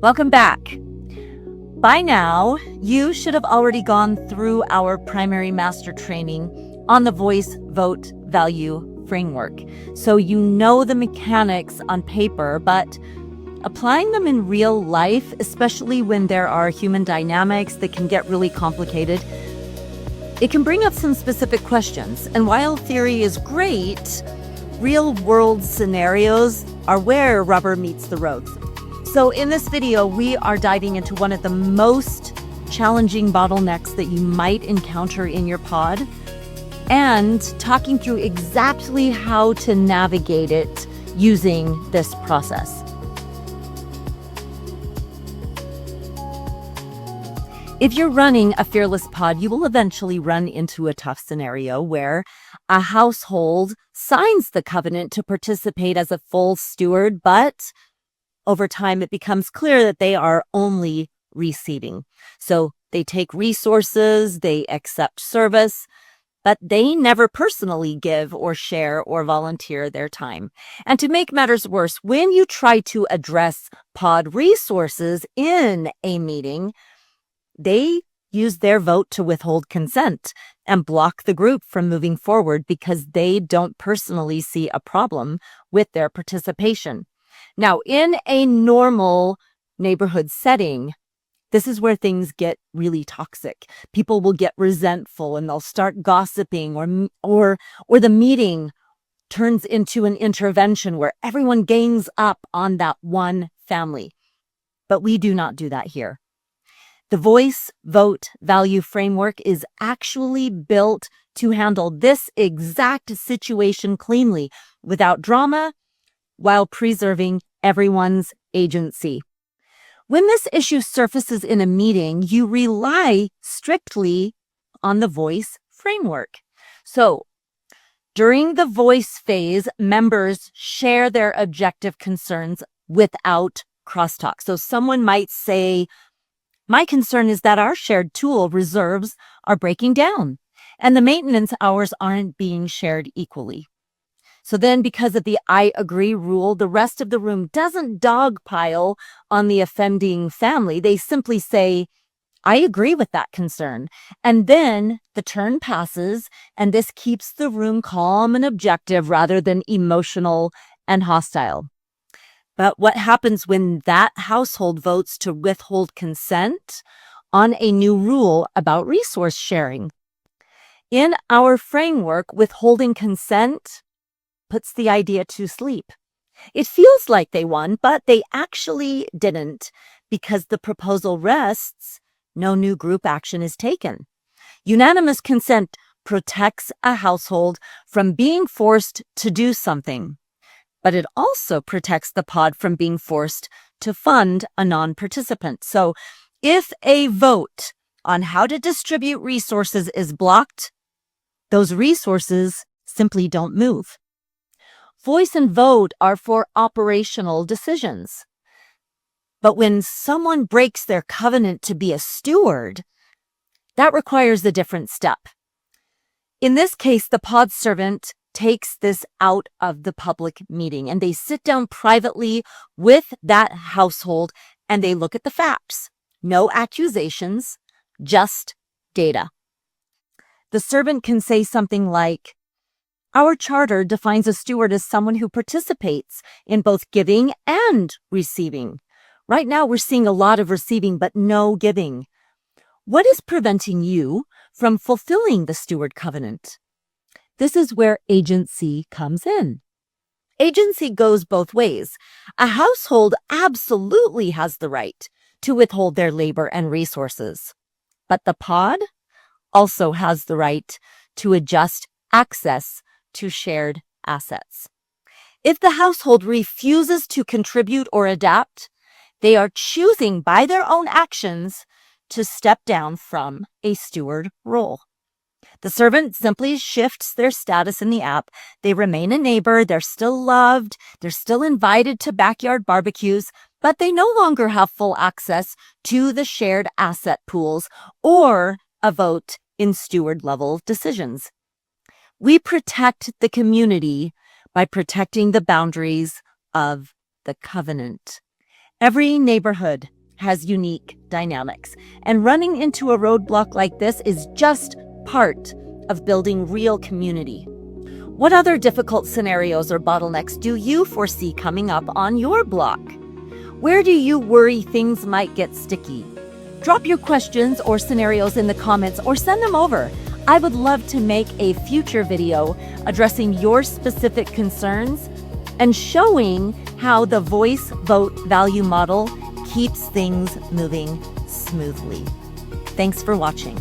Welcome back. By now, you should have already gone through our primary master training on the voice, vote, value framework. So you know the mechanics on paper, but applying them in real life, especially when there are human dynamics that can get really complicated, it can bring up some specific questions. And while theory is great, real-world scenarios are where rubber meets the road. So in this video, we are diving into one of the most challenging bottlenecks that you might encounter in your pod and talking through exactly how to navigate it using this process. If you're running a fearless pod, you will eventually run into a tough scenario where a household signs the covenant to participate as a full steward, but over time it becomes clear that they are only receiving. So they take resources, they accept service, but they never personally give or share or volunteer their time. And to make matters worse, when you try to address pod resources in a meeting, they use their vote to withhold consent and block the group from moving forward because they don't personally see a problem with their participation. Now, in a normal neighborhood setting, this is where things get really toxic. People will get resentful and they'll start gossiping, or the meeting turns into an intervention where everyone gangs up on that one family. But we do not do that here. The voice, vote, value framework is actually built to handle this exact situation cleanly, without drama, while preserving everyone's agency. When this issue surfaces in a meeting, you rely strictly on the voice framework. So, during the voice phase, members share their objective concerns without crosstalk. So someone might say, "My concern is that our shared tool reserves are breaking down and the maintenance hours aren't being shared equally." So then, because of the I agree rule, the rest of the room doesn't dogpile on the offending family. They simply say, "I agree with that concern." And then the turn passes, and this keeps the room calm and objective rather than emotional and hostile. But what happens when that household votes to withhold consent on a new rule about resource sharing? In our framework, withholding consent puts the idea to sleep. It feels like they won, but they actually didn't, because the proposal rests, no new group action is taken. Unanimous consent protects a household from being forced to do something, but it also protects the pod from being forced to fund a non-participant. So if a vote on how to distribute resources is blocked, those resources simply don't move. Voice and vote are for operational decisions. But when someone breaks their covenant to be a steward, that requires a different step. In this case, the pod servant takes this out of the public meeting and they sit down privately with that household and they look at the facts. No accusations, just data. The servant can say something like, "Our charter defines a steward as someone who participates in both giving and receiving. Right now, we're seeing a lot of receiving, but no giving. What is preventing you from fulfilling the steward covenant?" This is where agency comes in. Agency goes both ways. A household absolutely has the right to withhold their labor and resources, but the pod also has the right to adjust access to shared assets. If the household refuses to contribute or adapt, they are choosing by their own actions to step down from a steward role. The servant simply shifts their status in the app. They remain a neighbor, they're still loved, they're still invited to backyard barbecues, but they no longer have full access to the shared asset pools or a vote in steward level decisions. We protect the community by protecting the boundaries of the covenant. Every neighborhood has unique dynamics, and running into a roadblock like this is just part of building real community. What other difficult scenarios or bottlenecks do you foresee coming up on your block? Where do you worry things might get sticky? Drop your questions or scenarios in the comments or send them over. I would love to make a future video addressing your specific concerns and showing how the voice vote value model keeps things moving smoothly. Thanks for watching.